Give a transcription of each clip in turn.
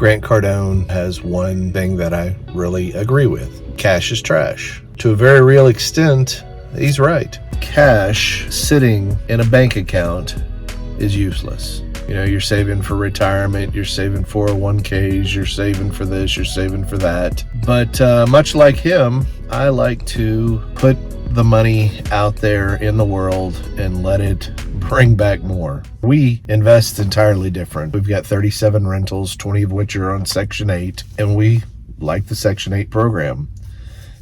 Grant Cardone has one thing that I really agree with. Cash is trash. To a very real extent, he's right. Cash sitting in a bank account is useless. You know, you're saving for retirement, you're saving 401ks, you're saving for this, you're saving for that. But much like him, I like to put the money out there in the world and let it bring back more. We invest entirely different. We've got 37 rentals, 20 of which are on Section 8, and we like the Section 8 program.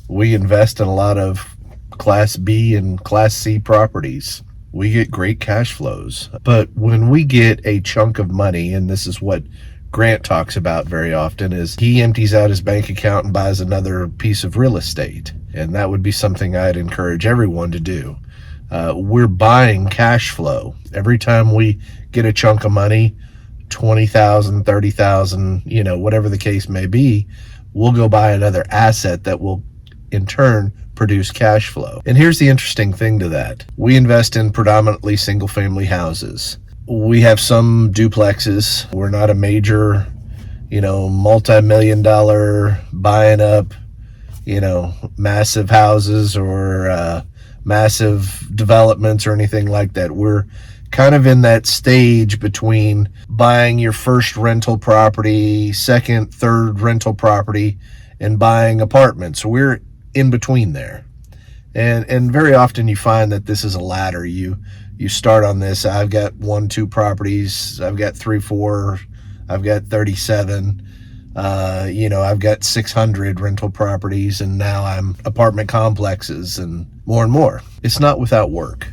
We invest in a lot of Class B and Class C properties. We get great cash flows. But when we get a chunk of money, and this is what Grant talks about very often, is he empties out his bank account and buys another piece of real estate. And that would be something I'd encourage everyone to do. We're buying cash flow. Every time we get a chunk of money, 20,000, 30,000, whatever the case may be, we'll go buy another asset that will in turn produce cash flow. And here's the interesting thing to that. We invest in predominantly single family houses. We have some duplexes. We're not a major, multi-million-dollar buying up, massive houses or massive developments or anything like that. We're kind of in that stage between buying your first rental property, second, third rental property, and buying apartments. We're in between there. And very often you find that this is a ladder. You start on this. I've got 1, 2 properties. I've got 3, 4. I've got 37. I've got 600 rental properties, and now I'm apartment complexes and more. It's not without work.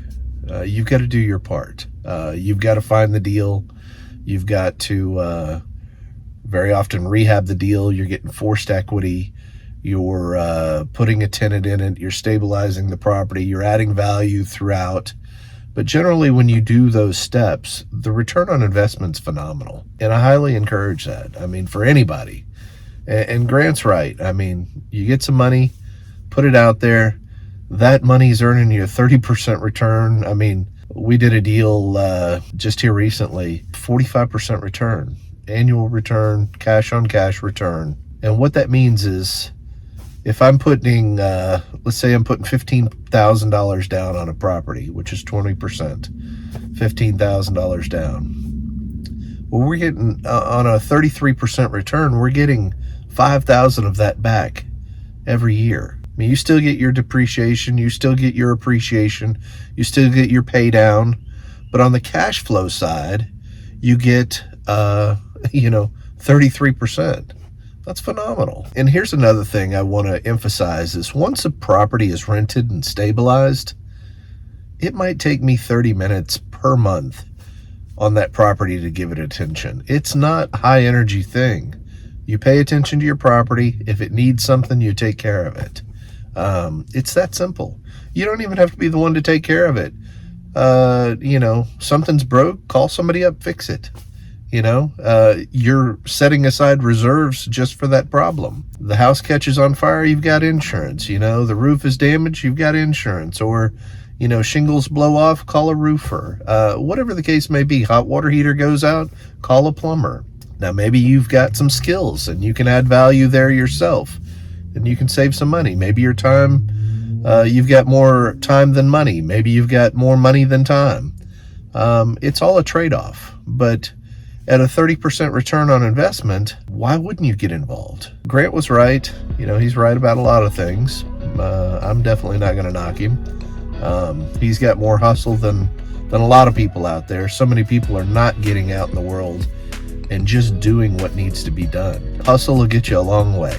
You've got to do your part. You've got to find the deal. You've got to very often rehab the deal. You're getting forced equity. You're putting a tenant in it. You're stabilizing the property. You're adding value throughout. But generally, when you do those steps, the return on investment's phenomenal. And I highly encourage that. For anybody. And Grant's right. You get some money, put it out there. That money's earning you a 30% return. We did a deal just here recently, 45% return, annual return, cash on cash return. And what that means is, if I'm putting, let's say I'm putting $15,000 down on a property, which is 20%, $15,000 down. Well, we're getting, on a 33% return, we're getting 5,000 of that back every year. You still get your depreciation, you still get your appreciation, you still get your pay down, but on the cash flow side, you get, 33%. That's phenomenal. And here's another thing I want to emphasize is once a property is rented and stabilized, it might take me 30 minutes per month on that property to give it attention. It's not a high energy thing. You pay attention to your property. If it needs something, you take care of it. It's that simple. You don't even have to be the one to take care of it. Something's broke, call somebody up, fix it. You're setting aside reserves just for that problem. The house catches on fire, you've got insurance. The roof is damaged, you've got insurance. Or, shingles blow off, call a roofer. Whatever the case may be, hot water heater goes out, call a plumber. Now, maybe you've got some skills and you can add value there yourself and you can save some money. Maybe your time, you've got more time than money. Maybe you've got more money than time. It's all a trade-off, but at a 30% return on investment, why wouldn't you get involved? Grant was right. He's right about a lot of things. I'm definitely not going to knock him. He's got more hustle than a lot of people out there. So many people are not getting out in the world and just doing what needs to be done. Hustle will get you a long way.